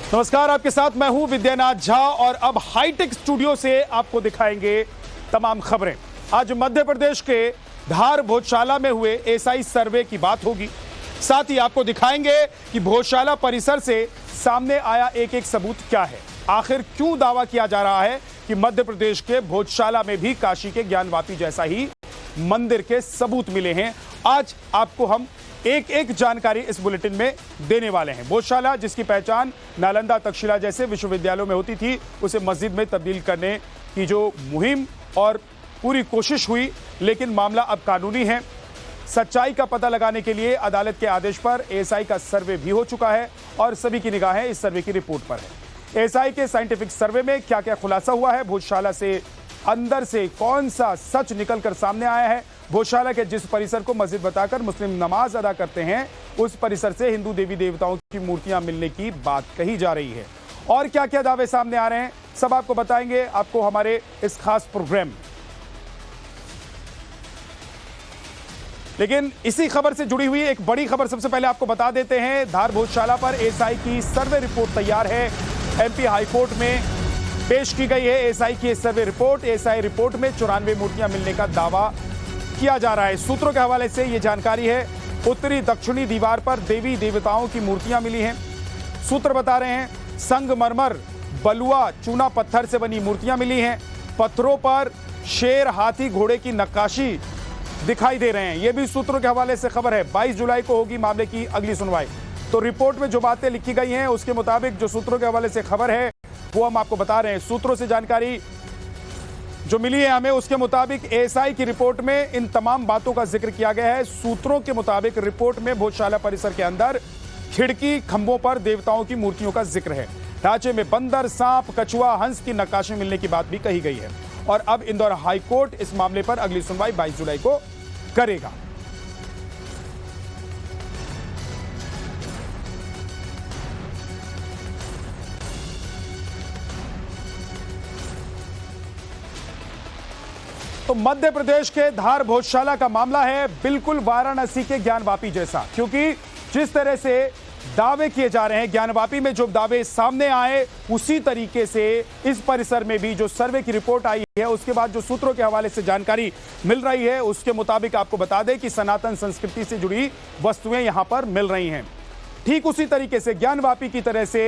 नमस्कार, आपके साथ मैं हूं विद्यानाथ झा और अब हाईटेक स्टूडियो से आपको दिखाएंगे तमाम खबरें। आज मध्य प्रदेश के धार भोजशाला में हुए एसआई सर्वे की बात होगी। साथ ही आपको दिखाएंगे कि भोजशाला परिसर से सामने आया एक एक सबूत क्या है। आखिर क्यों दावा किया जा रहा है कि मध्य प्रदेश के भोजशाला में भी काशी के ज्ञानवापी जैसा ही मंदिर के सबूत मिले हैं। आज आपको हम एक एक जानकारी इस बुलेटिन में देने वाले हैं। भोजशाला, जिसकी पहचान नालंदा, तक्षशिला जैसे विश्वविद्यालयों में होती थी, उसे मस्जिद में तब्दील करने की जो मुहिम और पूरी कोशिश हुई, लेकिन मामला अब कानूनी है। सच्चाई का पता लगाने के लिए अदालत के आदेश पर एएसआई का सर्वे भी हो चुका है और सभी की निगाहें इस सर्वे की रिपोर्ट पर है। एएसआई के साइंटिफिक सर्वे में क्या क्या खुलासा हुआ है, भोजशाला से अंदर से कौन सा सच निकलकर सामने आया है। भोजशाला के जिस परिसर को मस्जिद बताकर मुस्लिम नमाज अदा करते हैं, उस परिसर से हिंदू देवी देवताओं की मूर्तियां मिलने की बात कही जा रही है। और क्या क्या दावे सामने आ रहे हैं, सब आपको बताएंगे आपको हमारे इस खास प्रोग्राम में। लेकिन इसी खबर से जुड़ी हुई एक बड़ी खबर सबसे पहले आपको बता देते हैं। धार भोजशाला पर एएसआई की सर्वे रिपोर्ट तैयार है। एमपी हाईकोर्ट में पेश की गई है एएसआई की सर्वे रिपोर्ट। एएसआई रिपोर्ट में 94 मूर्तियां मिलने का दावा किया जा रहा है। सूत्रों के हवाले से यह जानकारी है, उत्तरी दक्षिणी दीवार पर देवी देवताओं की मूर्तियां मिली हैं। सूत्र बता रहे हैं, संगमरमर, बलुआ, चूना पत्थर से बनी मूर्तियां मिली हैं। पत्थरों पर शेर, हाथी, घोड़े की नक्काशी दिखाई दे रहे हैं। यह भी सूत्रों के हवाले से खबर है। 22 जुलाई को होगी मामले की अगली सुनवाई। तो रिपोर्ट में जो बातें लिखी गई हैं, उसके मुताबिक जो सूत्रों के हवाले से खबर है वो हम आपको बता रहे हैं। सूत्रों से जानकारी जो मिली है हमें, उसके मुताबिक एएसआई की रिपोर्ट में इन तमाम बातों का जिक्र किया गया है। सूत्रों के मुताबिक रिपोर्ट में भोजशाला परिसर के अंदर खिड़की खंभों पर देवताओं की मूर्तियों का जिक्र है। ढांचे में बंदर, सांप, कछुआ, हंस की नक्काशी मिलने की बात भी कही गई है। और अब इंदौर हाईकोर्ट इस मामले पर अगली सुनवाई 22 जुलाई को करेगा। तो मध्य प्रदेश के धार भोजशाला का मामला है बिल्कुल वाराणसी के ज्ञानवापी जैसा, क्योंकि जिस तरह से दावे किए जा रहे हैं, ज्ञानवापी में जो दावे सामने आए, उसी तरीके से इस परिसर में भी जो सर्वे की रिपोर्ट आई है, उसके बाद जो सूत्रों के हवाले से जानकारी मिल रही है, उसके मुताबिक आपको बता दें कि सनातन संस्कृति से जुड़ी वस्तुएं यहां पर मिल रही हैं। ठीक उसी तरीके से ज्ञानवापी की तरह से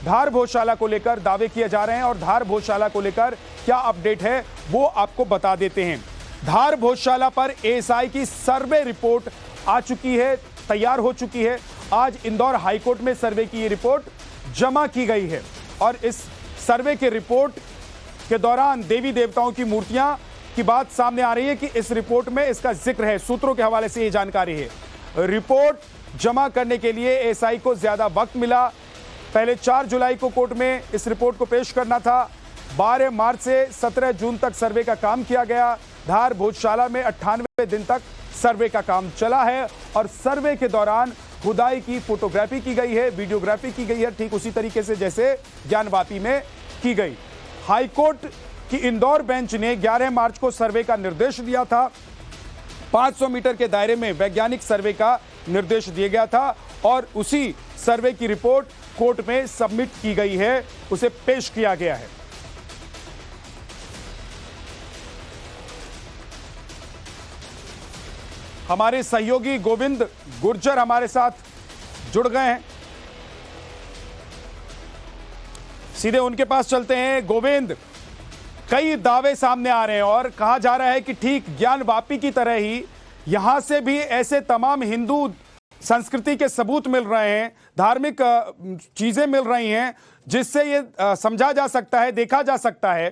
धार भोजशाला को लेकर दावे किए जा रहे हैं और धार भोजशाला को लेकर क्या अपडेट है वो आपको बता देते हैं। धार भोजशाला पर एएसआई की सर्वे रिपोर्ट आ चुकी है, तैयार हो चुकी है। आज इंदौर हाईकोर्ट में सर्वे की ये रिपोर्ट जमा की गई है और इस सर्वे के रिपोर्ट के दौरान देवी देवताओं की मूर्तियां की बात सामने आ रही है कि इस रिपोर्ट में इसका जिक्र है। सूत्रों के हवाले से ये जानकारी है। रिपोर्ट जमा करने के लिए एएसआई को ज्यादा वक्त मिला। पहले 4 जुलाई को कोर्ट में इस रिपोर्ट को पेश करना था। 12 मार्च से 17 जून तक सर्वे का काम किया गया। धार भोजशाला में 98 दिन तक सर्वे का काम चला है और सर्वे के दौरान खुदाई की फोटोग्राफी की गई है, वीडियोग्राफी की गई है, ठीक उसी तरीके से जैसे ज्ञानवापी में की गई। हाईकोर्ट की इंदौर बेंच ने 11 मार्च को सर्वे का निर्देश दिया था। 500 मीटर के दायरे में वैज्ञानिक सर्वे का निर्देश दिया गया था और उसी सर्वे की रिपोर्ट कोर्ट में सबमिट की गई है, उसे पेश किया गया है। हमारे सहयोगी गोविंद गुर्जर हमारे साथ जुड़ गए हैं, सीधे उनके पास चलते हैं। गोविंद, कई दावे सामने आ रहे हैं और कहा जा रहा है कि ठीक ज्ञानवापी की तरह ही यहां से भी ऐसे तमाम हिंदू संस्कृति के सबूत मिल रहे हैं, धार्मिक चीजें मिल रही हैं, जिससे ये समझा जा सकता है, देखा जा सकता है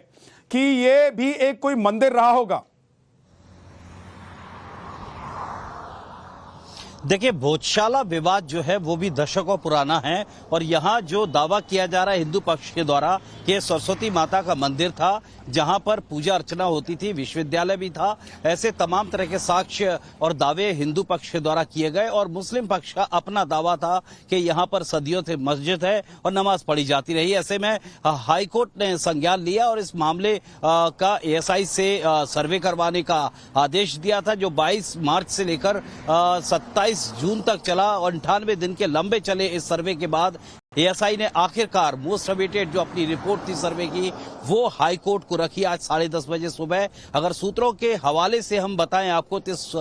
कि ये भी एक कोई मंदिर रहा होगा। देखिए, भोजशाला विवाद जो है वो भी दशकों पुराना है और यहाँ जो दावा किया जा रहा है हिंदू पक्ष के द्वारा कि सरस्वती माता का मंदिर था जहाँ पर पूजा अर्चना होती थी, विश्वविद्यालय भी था, ऐसे तमाम तरह के साक्ष्य और दावे हिंदू पक्ष के द्वारा किए गए और मुस्लिम पक्ष का अपना दावा था कि यहाँ पर सदियों से मस्जिद है और नमाज पढ़ी जाती रही। ऐसे में हाईकोर्ट ने संज्ञान लिया और इस मामले का एएसआई से सर्वे करवाने का आदेश दिया था, जो 22 मार्च से लेकर 27 जून तक चला और 98 दिन के लंबे चले इस सर्वे के बाद एएसआई ने आखिरकार मोस्ट अवेटेड जो अपनी रिपोर्ट थी सर्वे की वो हाई कोर्ट को रखी आज 10:30 बजे सुबह। अगर सूत्रों के हवाले से हम बताएं आपको तो इस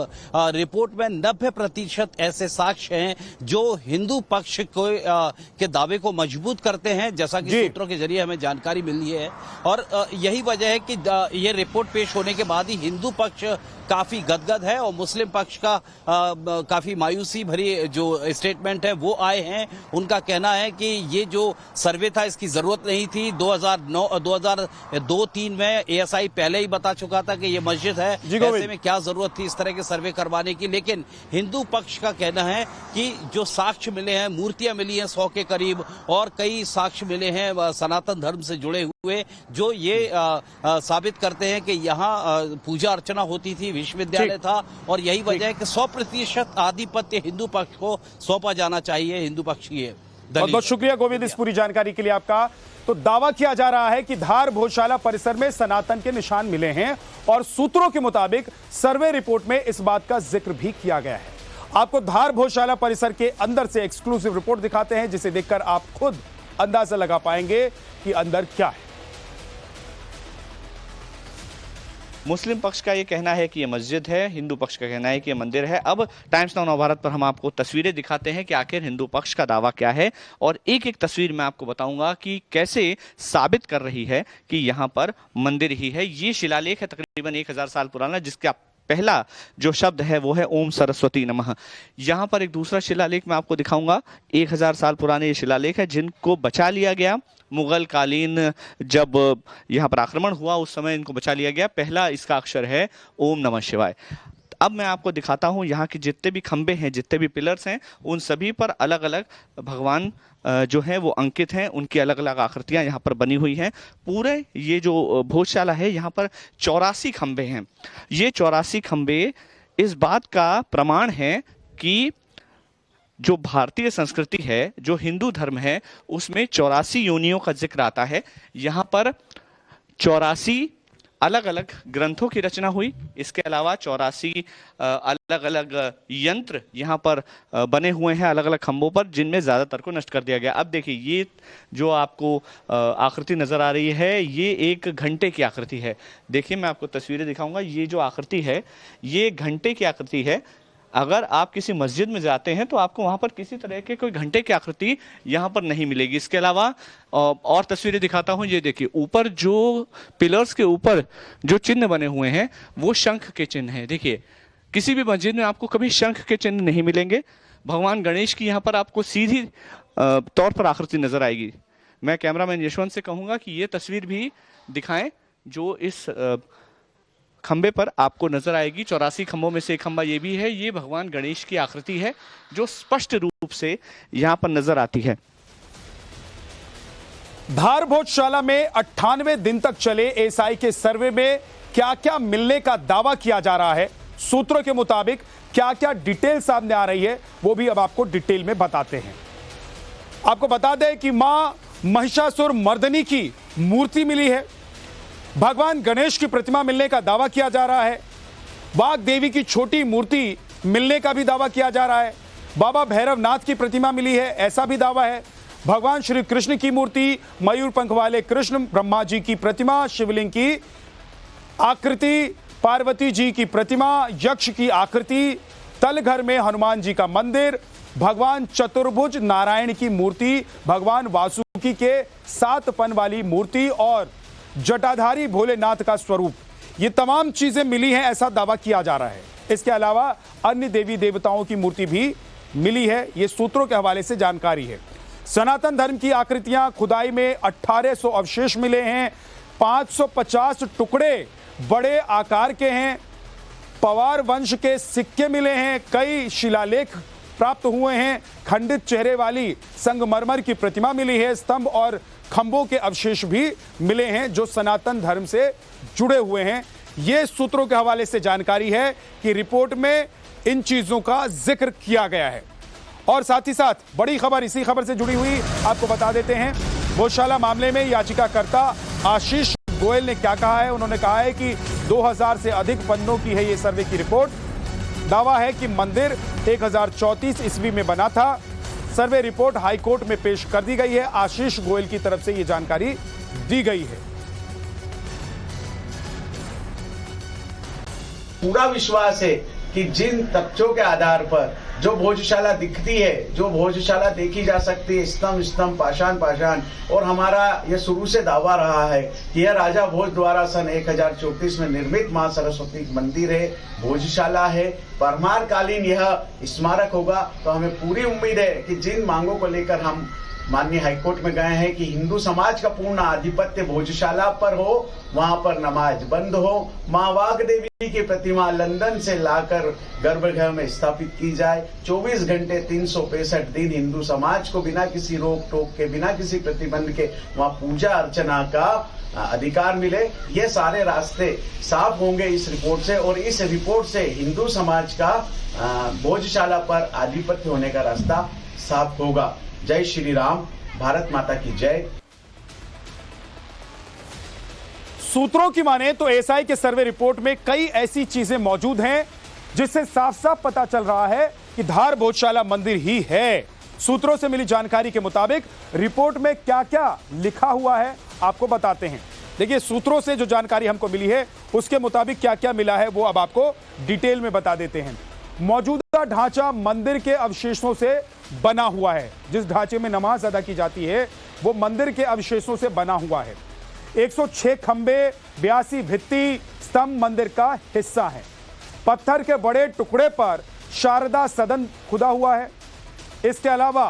रिपोर्ट में 90% ऐसे साक्ष्य हैं जो हिंदू पक्ष के दावे को मजबूत करते हैं, जैसा कि सूत्रों के जरिए हमें जानकारी मिली है। और यही वजह है कि ये रिपोर्ट पेश होने के बाद ही हिंदू पक्ष काफी गदगद है और मुस्लिम पक्ष का काफी मायूसी भरी जो स्टेटमेंट है वो आए हैं। उनका कहना है कि ये जो सर्वे था इसकी जरूरत नहीं थी। 2002-3 में एएसआई पहले ही बता चुका था कि ये मस्जिद है, ऐसे में क्या जरूरत थी इस तरह के सर्वे करवाने की। लेकिन हिंदू पक्ष का कहना है कि जो साक्ष्य मिले हैं, मूर्तियां मिली हैं 100 के करीब और कई साक्ष्य मिले हैं सनातन धर्म से जुड़े हुए जो ये साबित करते हैं कि यहाँ पूजा अर्चना होती थी, विश्वविद्यालय था और यही वजह है कि 100% आधिपत्य हिंदू पक्ष को सौंपा जाना चाहिए। हिंदू पक्ष की बहुत बहुत शुक्रिया गोविंद इस पूरी जानकारी के लिए आपका। तो दावा किया जा रहा है कि धार भोजशाला परिसर में सनातन के निशान मिले हैं और सूत्रों के मुताबिक सर्वे रिपोर्ट में इस बात का जिक्र भी किया गया है। आपको धार भोजशाला परिसर के अंदर से एक्सक्लूसिव रिपोर्ट दिखाते हैं जिसे देखकर आप खुद अंदाजा लगा पाएंगे कि अंदर क्या है। मुस्लिम पक्ष का ये कहना है कि ये मस्जिद है, हिंदू पक्ष का कहना है कि ये मंदिर है। अब टाइम्स नाउ नवभारत पर हम आपको तस्वीरें दिखाते हैं कि आखिर हिंदू पक्ष का दावा क्या है और एक एक तस्वीर मैं आपको बताऊंगा कि कैसे साबित कर रही है कि यहाँ पर मंदिर ही है। ये शिलालेख है तकरीबन 1000 साल पुराना, जिसका पहला जो शब्द है वो है ओम सरस्वती नमः। यहाँ पर एक दूसरा शिलालेख मैं आपको दिखाऊंगा, 1000 साल पुराने ये शिलालेख है जिनको बचा लिया गया मुगल कालीन जब यहाँ पर आक्रमण हुआ उस समय इनको बचा लिया गया। पहला इसका अक्षर है ओम नमः शिवाय। अब मैं आपको दिखाता हूँ यहाँ के जितने भी खंबे हैं, जितने भी पिलर्स हैं, उन सभी पर अलग अलग भगवान जो हैं वो अंकित हैं, उनकी अलग अलग आकृतियाँ यहाँ पर बनी हुई हैं। पूरे ये जो भोजशाला है यहाँ पर 84 खंबे हैं। ये 84 खंबे इस बात का प्रमाण है कि जो भारतीय संस्कृति है, जो हिंदू धर्म है, उसमें 84 योनियों का जिक्र आता है। यहाँ पर 84 अलग अलग ग्रंथों की रचना हुई। इसके अलावा 84 अलग अलग यंत्र यहाँ पर बने हुए हैं अलग अलग खंभों पर, जिनमें ज़्यादातर को नष्ट कर दिया गया। अब देखिए ये जो आपको आकृति नज़र आ रही है ये एक घंटे की आकृति है। देखिए मैं आपको तस्वीरें दिखाऊंगा। ये जो आकृति है ये घंटे की आकृति है। अगर आप किसी मस्जिद में जाते हैं तो आपको वहाँ पर किसी तरह के कोई घंटे की आकृति यहाँ पर नहीं मिलेगी। इसके अलावा और तस्वीरें दिखाता हूँ। ये देखिए ऊपर जो पिलर्स के ऊपर जो चिन्ह बने हुए हैं वो शंख के चिन्ह हैं। देखिए किसी भी मस्जिद में आपको कभी शंख के चिन्ह नहीं मिलेंगे। भगवान गणेश की यहाँ पर आपको सीधी तौर पर आकृति नजर आएगी। मैं कैमरामैन यशवंत से कहूँगा कि ये तस्वीर भी दिखाएं जो इस खंबे पर आपको नजर आएगी। 84 खंभों में से एक खंबा ये भी है। ये भगवान गणेश की आकृति है जो स्पष्ट रूप से यहाँ पर नजर आती है। धार भोजशाला में 98 दिन तक चले एएसआई के सर्वे में क्या क्या मिलने का दावा किया जा रहा है, सूत्रों के मुताबिक क्या क्या डिटेल सामने आ रही है, वो भी अब आपको डिटेल में बताते हैं। आपको बता दें कि मां महिषासुर मर्दनी की मूर्ति मिली है। भगवान गणेश की प्रतिमा मिलने का दावा किया जा रहा है। वाघ देवी की छोटी मूर्ति मिलने का भी दावा किया जा रहा है। बाबा भैरवनाथ की प्रतिमा मिली है, ऐसा भी दावा है। भगवान श्री कृष्ण की मूर्ति, मयूर पंख वाले कृष्ण, ब्रह्मा जी की प्रतिमा, शिवलिंग की आकृति, पार्वती जी की प्रतिमा, यक्ष की आकृति, तलघर में हनुमान जी का मंदिर, भगवान चतुर्भुज नारायण की मूर्ति, भगवान वासुकी के 7 पन वाली मूर्ति और जटाधारी भोलेनाथ का स्वरूप, ये तमाम चीजें मिली हैं, ऐसा दावा किया जा रहा है। इसके अलावा अन्य देवी देवताओं की मूर्ति भी मिली है, ये सूत्रों के हवाले से जानकारी है। सनातन धर्म की आकृतियां खुदाई में 1800 अवशेष मिले हैं। 550 टुकड़े बड़े आकार के हैं। पवार वंश के सिक्के मिले हैं। कई शिलालेख प्राप्त हुए हैं। खंडित चेहरे वाली संगमरमर की प्रतिमा मिली है। स्तंभ और खंभों के अवशेष भी मिले हैं जो सनातन धर्म से जुड़े हुए हैं। यह सूत्रों के हवाले से जानकारी है कि रिपोर्ट में इन चीजों का जिक्र किया गया है। और साथ ही साथ बड़ी खबर, इसी खबर से जुड़ी हुई आपको बता देते हैं। भोजशाला मामले में याचिकाकर्ता आशीष गोयल ने क्या कहा है। उन्होंने कहा है कि 2000 से अधिक पन्नों की है ये सर्वे की रिपोर्ट। दावा है कि मंदिर 1034 ईस्वी में बना था। सर्वे रिपोर्ट हाईकोर्ट में पेश कर दी गई है। आशीष गोयल की तरफ से यह जानकारी दी गई है। पूरा विश्वास है कि जिन तथ्यों के आधार पर जो भोजशाला दिखती है, जो भोजशाला देखी जा सकती है, स्तंभ स्तंभ, पाषाण पाषाण, और हमारा यह शुरू से दावा रहा है कि यह राजा भोज द्वारा सन 1034 में निर्मित मां सरस्वती मंदिर है, भोजशाला है, परमार कालीन यह स्मारक होगा। तो हमें पूरी उम्मीद है कि जिन मांगों को लेकर हम माननीय हाईकोर्ट में गए हैं कि हिंदू समाज का पूर्ण आधिपत्य भोजशाला पर हो, वहां पर नमाज बंद हो, मां वाग देवी की प्रतिमा लंदन से लाकर गर्भगृह में स्थापित की जाए, 24 घंटे 365 दिन हिंदू समाज को बिना किसी रोक टोक के, बिना किसी प्रतिबंध के वहां पूजा अर्चना का अधिकार मिले। ये सारे रास्ते साफ होंगे इस रिपोर्ट से, और इस रिपोर्ट से हिंदू समाज का भोजशाला पर आधिपत्य होने का रास्ता साफ होगा। जय श्री राम, भारत माता की जय। सूत्रों की माने तो एसआई के सर्वे रिपोर्ट में कई ऐसी चीजें मौजूद हैं जिससे साफ साफ पता चल रहा है कि धार भोजशाला मंदिर ही है। सूत्रों से मिली जानकारी के मुताबिक रिपोर्ट में क्या क्या लिखा हुआ है आपको बताते हैं। देखिए, सूत्रों से जो जानकारी हमको मिली है उसके मुताबिक क्या क्या मिला है वो अब आपको डिटेल में बता देते हैं। मौजूदा ढांचा मंदिर के अवशेषों से बना हुआ है। जिस ढांचे में नमाज अदा की जाती है वो मंदिर के अवशेषों से बना हुआ है। 106 खंबे, 82 भित्ति स्तंभ मंदिर का हिस्सा है। पत्थर के बड़े टुकड़े पर शारदा सदन खुदा हुआ है। इसके अलावा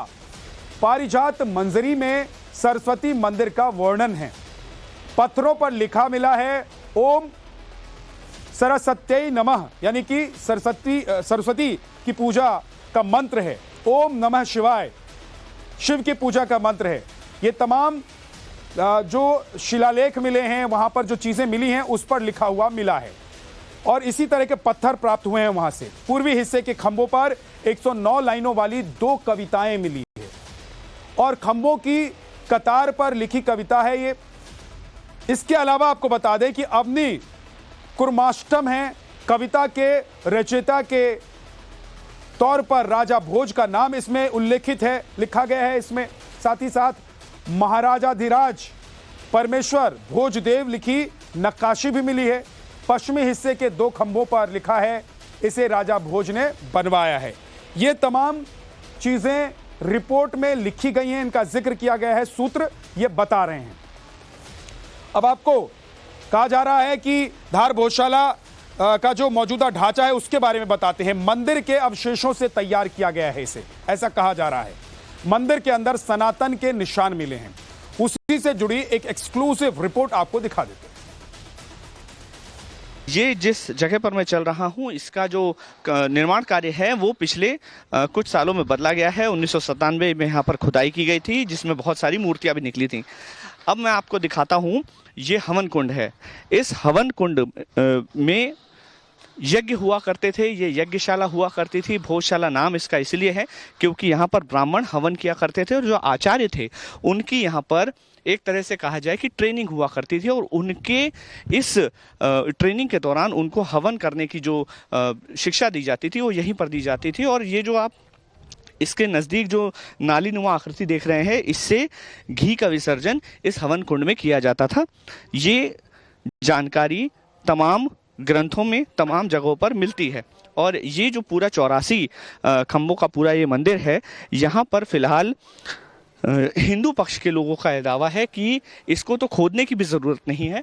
पारिजात मंजरी में सरस्वती मंदिर का वर्णन है। पत्थरों पर लिखा मिला है ओम सरस्वत्यै नमः, यानी कि सरस्वती की पूजा का मंत्र है। ओम नमः शिवाय शिव की पूजा का मंत्र है। ये तमाम जो शिलालेख मिले हैं, वहां पर जो चीजें मिली हैं उस पर लिखा हुआ मिला है, और इसी तरह के पत्थर प्राप्त हुए हैं वहां से। पूर्वी हिस्से के खंभों पर 109 लाइनों वाली 2 कविताएं मिली है, और खंभों की कतार पर लिखी कविता है ये। इसके अलावा आपको बता दें कि अवनी कुर्माष्टम है। कविता के रचयिता के तौर पर राजा भोज का नाम इसमें उल्लेखित है, लिखा गया है इसमें। साथ ही साथ महाराजाधिराज परमेश्वर भोजदेव लिखी नक्काशी भी मिली है। पश्चिमी हिस्से के 2 खंभों पर लिखा है इसे राजा भोज ने बनवाया है। ये तमाम चीजें रिपोर्ट में लिखी गई हैं, इनका जिक्र किया गया है, सूत्र ये बता रहे हैं। अब आपको कहा जा रहा है कि धार भोजशाला का जो मौजूदा ढांचा है उसके बारे में बताते हैं। मंदिर के अवशेषों से तैयार किया गया है इसे, ऐसा कहा जा रहा है। मंदिर के अंदर सनातन के निशान मिले हैं। उसी से जुड़ी एक एक्सक्लूसिव रिपोर्ट आपको दिखा देते हैं। ये जिस जगह पर मैं चल रहा हूँ, इसका जो निर्माण कार्य है वो पिछले कुछ सालों में बदला गया है। 1997 में यहाँ पर खुदाई की गई थी, जिसमें बहुत सारी मूर्तियां भी निकली थी। अब मैं आपको दिखाता हूँ, ये हवन कुंड है। इस हवन कुंड में यज्ञ हुआ करते थे, ये यज्ञशाला हुआ करती थी। भोजशाला नाम इसका इसलिए है क्योंकि यहाँ पर ब्राह्मण हवन किया करते थे, और जो आचार्य थे उनकी यहाँ पर एक तरह से कहा जाए कि ट्रेनिंग हुआ करती थी, और उनके इस ट्रेनिंग के दौरान उनको हवन करने की जो शिक्षा दी जाती थी वो यहीं पर दी जाती थी। और ये जो आप इसके नज़दीक जो नाली नुमा आकृति देख रहे हैं, इससे घी का विसर्जन इस हवन कुंड में किया जाता था। ये जानकारी तमाम ग्रंथों में तमाम जगहों पर मिलती है। और ये जो पूरा 84 खंभों का पूरा ये मंदिर है, यहाँ पर फिलहाल हिंदू पक्ष के लोगों का यह दावा है कि इसको तो खोदने की भी ज़रूरत नहीं है।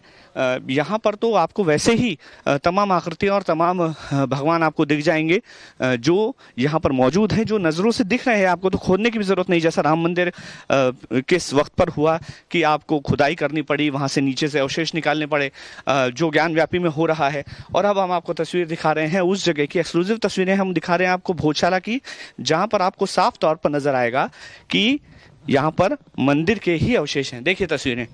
यहाँ पर तो आपको वैसे ही तमाम आकृतियाँ और तमाम भगवान आपको दिख जाएंगे जो यहाँ पर मौजूद हैं, जो नज़रों से दिख रहे हैं। आपको तो खोदने की भी ज़रूरत नहीं, जैसा राम मंदिर किस वक्त पर हुआ कि आपको खुदाई करनी पड़ी, वहाँ से नीचे से अवशेष निकालने पड़े, जो ज्ञान व्यापी में हो रहा है। और अब हम आपको तस्वीर दिखा रहे हैं उस जगह की, एक्सक्लूसिव तस्वीरें हम दिखा रहे हैं आपको भोजशाला की, जहाँ पर आपको साफ तौर पर नज़र आएगा कि यहाँ पर मंदिर के ही अवशेष हैं। देखिए तस्वीरें,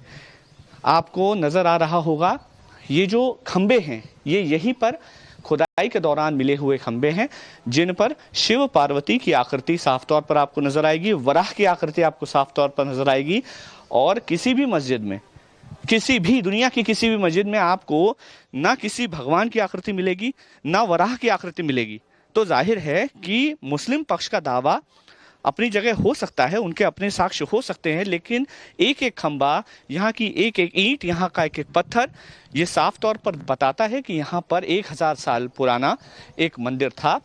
आपको नज़र आ रहा होगा ये जो खंबे हैं ये यहीं पर खुदाई के दौरान मिले हुए खंबे हैं, जिन पर शिव पार्वती की आकृति साफ तौर पर आपको नजर आएगी, वराह की आकृति आपको साफ तौर पर नजर आएगी। और किसी भी मस्जिद में, किसी भी दुनिया की किसी भी मस्जिद में आपको ना किसी भगवान की आकृति मिलेगी, ना वराह की आकृति मिलेगी। तो जाहिर है कि मुस्लिम पक्ष का दावा अपनी जगह हो सकता है, उनके अपने साक्ष्य हो सकते हैं, लेकिन एक एक खंबा, यहाँ की एक एक ईंट, यहाँ का एक एक पत्थर, ये साफ तौर पर बताता है कि यहाँ पर 1000 साल पुराना एक मंदिर था।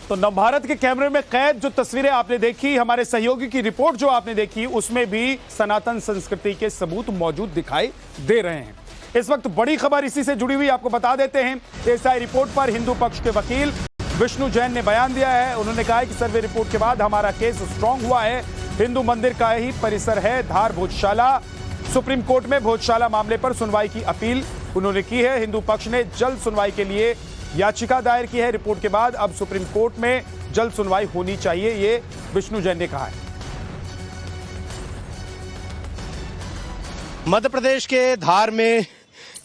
तो नवभारत के कैमरे में कैद जो तस्वीरें आपने देखी, हमारे सहयोगी की रिपोर्ट जो आपने देखी, उसमें भी सनातन संस्कृति के सबूत मौजूद दिखाई दे रहे हैं। इस वक्त बड़ी खबर इसी से जुड़ी हुई आपको बता देते हैं। एएसआई रिपोर्ट पर हिंदू पक्ष के वकील विष्णु जैन ने बयान दिया है। उन्होंने कहा है कि सर्वे रिपोर्ट के बाद हमारा केस स्ट्रांग हुआ है। हिंदू मंदिर का ही परिसर है धार भोजशाला। सुप्रीम कोर्ट में भोजशाला मामले पर सुनवाई की अपील उन्होंने की है। हिंदू पक्ष ने जल्द सुनवाई के लिए याचिका दायर की है। रिपोर्ट के बाद अब सुप्रीम कोर्ट में जल्द सुनवाई होनी चाहिए, ये विष्णु जैन ने कहा है। मध्य प्रदेश के धार में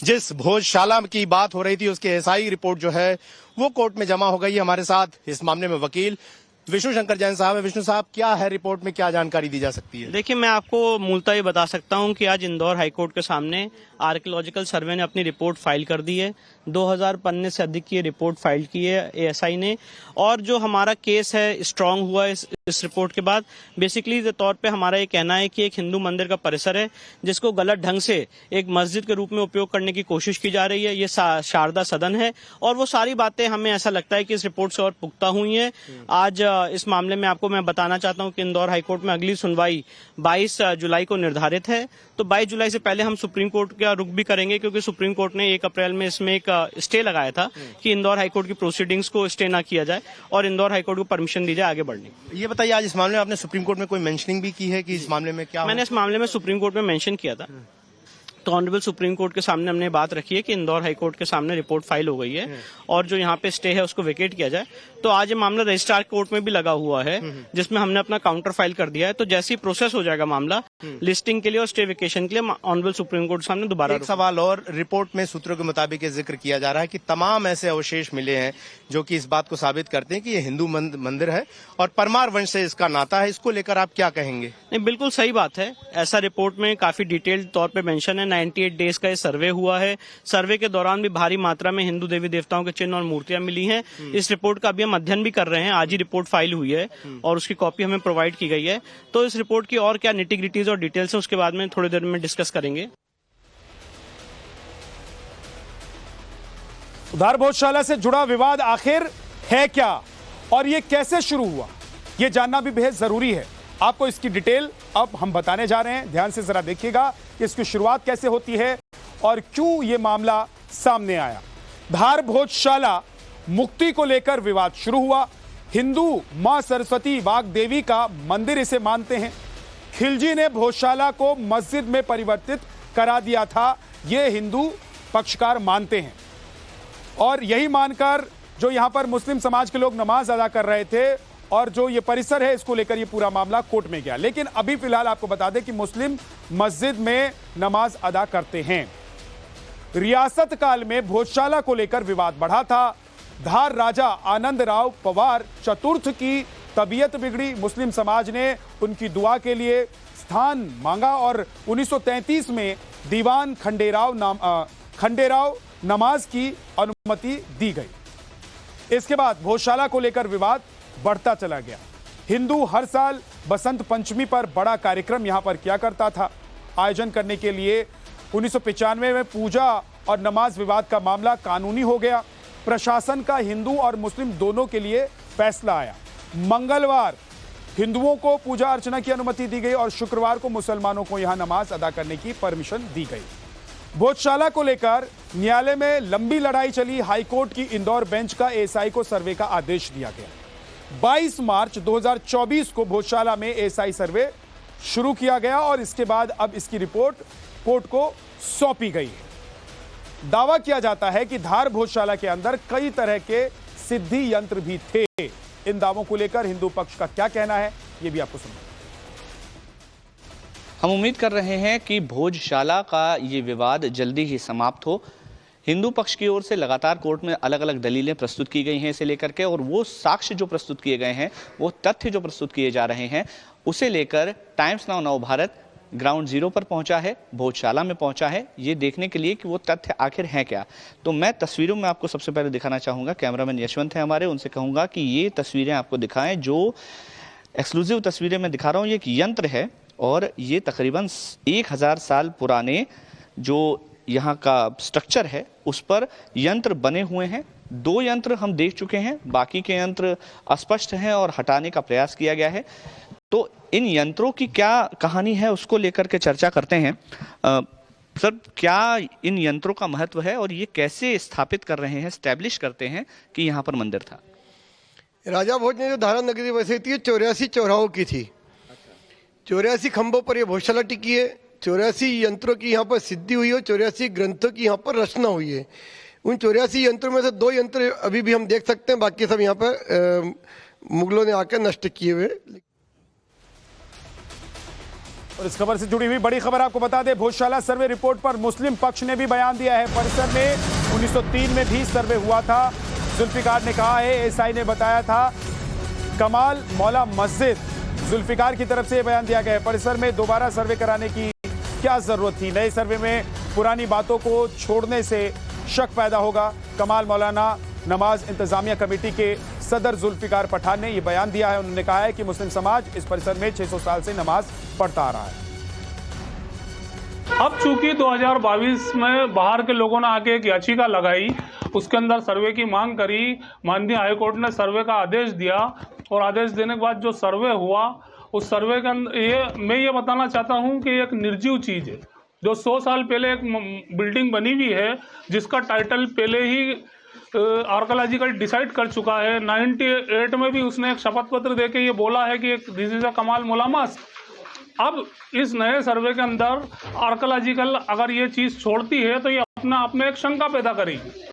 जिस भोजशाला की बात हो रही थी, उसकी एएसआई रिपोर्ट जो है वो कोर्ट में जमा हो गई है। हमारे साथ इस मामले में वकील विष्णु शंकर जैन साहब है। विष्णु साहब, क्या है रिपोर्ट में, क्या जानकारी दी जा सकती है? देखिए, मैं आपको मूलतः ये बता सकता हूं कि आज इंदौर हाईकोर्ट के सामने आर्कियोलॉजिकल सर्वे ने अपनी रिपोर्ट फाइल कर दी है। 2000 पन्ने से अधिक की ये रिपोर्ट फाइल की है एएसआई ने, और जो हमारा केस है स्ट्रांग हुआ है इस रिपोर्ट के बाद। बेसिकली तौर पे हमारा ये कहना है कि एक हिंदू मंदिर का परिसर है जिसको गलत ढंग से एक मस्जिद के रूप में उपयोग करने की कोशिश की जा रही है। ये शारदा सदन है, और वो सारी बातें हमें ऐसा लगता है कि इस रिपोर्ट से और पुख्ता हुई हैं। आज इस मामले में आपको मैं बताना चाहता हूँ कि इंदौर हाईकोर्ट में अगली सुनवाई 22 जुलाई को निर्धारित है। तो 22 जुलाई से पहले हम सुप्रीम कोर्ट का रुख भी करेंगे, क्योंकि सुप्रीम कोर्ट ने 1 अप्रैल में इसमें एक स्टे लगाया था कि इंदौर हाईकोर्ट की प्रोसीडिंग्स को स्टे ना किया जाए और इंदौर हाईकोर्ट को परमिशन दी जाए आगे बढ़ने। ये बताइए, आज इस मामले में आपने सुप्रीम कोर्ट में कोई मेंशनिंग भी की है कि इस मामले में क्या? मैंने इस मामले में सुप्रीम कोर्ट में मेंशन किया था। तो ऑनरेबल सुप्रीम कोर्ट के सामने हमने बात रखी है कि इंदौर हाईकोर्ट के सामने रिपोर्ट फाइल हो गई है और जो यहाँ पे स्टे है उसको वेकेट किया जाए। तो आज ये मामला रजिस्ट्रार कोर्ट में भी लगा हुआ है, जिसमें हमने अपना काउंटर फाइल कर दिया है। तो जैसे ही प्रोसेस हो जाएगा मामला लिस्टिंग के लिए और स्टे वेकेशन के लिए, ऑनरेबल सुप्रीम कोर्ट सामने दोबारा। एक सवाल और, रिपोर्ट में सूत्रों के मुताबिक जिक्र किया जा रहा है कि तमाम ऐसे अवशेष मिले हैं जो कि इस बात को साबित करते हैं कि ये हिंदू मंदिर है और परमार वंश से इसका नाता है। इसको लेकर आप क्या कहेंगे? नहीं, बिल्कुल सही बात है। ऐसा रिपोर्ट में काफी डिटेल्ड तौर पे मेंशन है। 98 डेज का ये सर्वे हुआ है। सर्वे के दौरान भी भारी मात्रा में हिंदू देवी देवताओं के चिन्ह और मूर्तियां मिली हैं। इस रिपोर्ट का अभी हम अध्ययन भी कर रहे हैं। आज ही रिपोर्ट फाइल हुई है और उसकी कॉपी हमें प्रोवाइड की गई है। तो इस रिपोर्ट की और क्या निटी-ग्रिटीज और डिटेल्स है उसके बाद में थोड़ी देर में डिस्कस करेंगे। धार भोजशाला से जुड़ा विवाद आखिर है क्या और ये कैसे शुरू हुआ, ये जानना भी बेहद जरूरी है। आपको इसकी डिटेल अब हम बताने जा रहे हैं। ध्यान से जरा देखिएगा कि इसकी शुरुआत कैसे होती है और क्यों ये मामला सामने आया। धार भोजशाला मुक्ति को लेकर विवाद शुरू हुआ। हिंदू मां सरस्वती वाग देवी का मंदिर इसे मानते हैं। खिलजी ने भोजशाला को मस्जिद में परिवर्तित करा दिया था, ये हिंदू पक्षकार मानते हैं। और यही मानकर जो यहां पर मुस्लिम समाज के लोग नमाज अदा कर रहे थे और जो ये परिसर है इसको लेकर ये पूरा मामला कोर्ट में गया। लेकिन अभी फिलहाल आपको बता दें कि मुस्लिम मस्जिद में नमाज अदा करते हैं। रियासत काल में भोजशाला को लेकर विवाद बढ़ा था। धार राजा आनंद राव पवार चतुर्थ की तबीयत बिगड़ी। मुस्लिम समाज ने उनकी दुआ के लिए स्थान मांगा और 1933 में दीवान खंडेराव नमाज की अनुमति दी गई। इसके बाद भोजशाला को लेकर विवाद बढ़ता चला गया। हिंदू हर साल बसंत पंचमी पर बड़ा कार्यक्रम यहां पर किया करता था। आयोजन करने के लिए 1995 में पूजा और नमाज विवाद का मामला कानूनी हो गया। प्रशासन का हिंदू और मुस्लिम दोनों के लिए फैसला आया। मंगलवार हिंदुओं को पूजा अर्चना की अनुमति दी गई और शुक्रवार को मुसलमानों को यहां नमाज अदा करने की परमिशन दी गई। भोजशाला को लेकर न्यायालय में लंबी लड़ाई चली। हाईकोर्ट की इंदौर बेंच का एएसआई को सर्वे का आदेश दिया गया। 22 मार्च 2024 को भोजशाला में एएसआई सर्वे शुरू किया गया और इसके बाद अब इसकी रिपोर्ट कोर्ट को सौंपी गई है। दावा किया जाता है कि धार भोजशाला के अंदर कई तरह के सिद्धि यंत्र भी थे। इन दावों को लेकर हिंदू पक्ष का क्या कहना है, ये भी आपको सुनना। हम उम्मीद कर रहे हैं कि भोजशाला का ये विवाद जल्दी ही समाप्त हो। हिंदू पक्ष की ओर से लगातार कोर्ट में अलग अलग दलीलें प्रस्तुत की गई हैं इसे लेकर के, और वो साक्ष्य जो प्रस्तुत किए गए हैं, वो तथ्य जो प्रस्तुत किए जा रहे हैं, उसे लेकर times now Navbharat ground zero पर पहुंचा है, भोजशाला में पहुंचा है, ये देखने के लिए कि वो तथ्य आखिर हैं क्या। तो मैं तस्वीरों में आपको सबसे पहले दिखाना चाहूँगा, कैमरामैन यशवंत है हमारे, उनसे कहूँगा कि ये तस्वीरें आपको दिखाएं। जो एक्सक्लूसिव तस्वीरें मैं दिखा रहा हूँ, ये एक यंत्र है और ये तकरीबन 1000 साल पुराने जो यहाँ का स्ट्रक्चर है उस पर यंत्र बने हुए हैं। 2 यंत्र हम देख चुके हैं, बाकी के यंत्र अस्पष्ट हैं और हटाने का प्रयास किया गया है। तो इन यंत्रों की क्या कहानी है उसको लेकर के चर्चा करते हैं। सर, क्या इन यंत्रों का महत्व है और ये कैसे स्थापित कर रहे हैं, स्टैब्लिश करते हैं कि यहाँ पर मंदिर था? राजा भोज ने जो धारा नगरी बसाई थी 84 चौराहों की थी। 84 खंभों पर यह भोजशाला टिकी है। 84 यंत्रों की यहाँ पर सिद्धि हुई है, 84 ग्रंथों की यहाँ पर रचना हुई है। उन 84 यंत्रों में से 2 यंत्र अभी भी हम देख सकते हैं, बाकी सब यहाँ पर मुगलों ने आकर नष्ट किए हुए। और इस खबर से जुड़ी हुई बड़ी खबर आपको बता दें, भोजशाला सर्वे रिपोर्ट पर मुस्लिम पक्ष ने भी बयान दिया है। परिसर में 1903 में भी सर्वे हुआ था। जुल्फिकार ने कहा है, एएसआई ने बताया था, कमाल मौला मस्जिद, जुल्फिकार की तरफ से यह बयान दिया गया है। परिसर में दोबारा सर्वे कराने की क्या जरूरत थी? नए सर्वे में पुरानी बातों को छोड़ने से शक पैदा होगा। कमाल मौलाना नमाज इंतजामिया कमेटी के सदर जुल्फिकार पठान ने यह बयान दिया है। उन्होंने कहा है कि मुस्लिम समाज इस परिसर में 600 साल से नमाज पढ़ता आ रहा है। अब चूंकि 2022 में बाहर के लोगों ने आके एक याचिका लगाई, उसके अंदर सर्वे की मांग करी, माननीय हाईकोर्ट ने सर्वे का आदेश दिया और आदेश देने के बाद जो सर्वे हुआ उस सर्वे के अंदर मैं ये बताना चाहता हूँ कि एक निर्जीव चीज है। जो 100 साल पहले एक बिल्डिंग बनी हुई है जिसका टाइटल पहले ही आर्कोलॉजिकल डिसाइड कर चुका है। 98 में भी उसने एक शपथ पत्र देके ये बोला है कि दिस इज अ कमाल मौला मस्जिद। अब इस नए सर्वे के अंदर आर्कोलॉजिकल अगर ये चीज छोड़ती है तो ये अपना आप में एक शंका पैदा करेगी।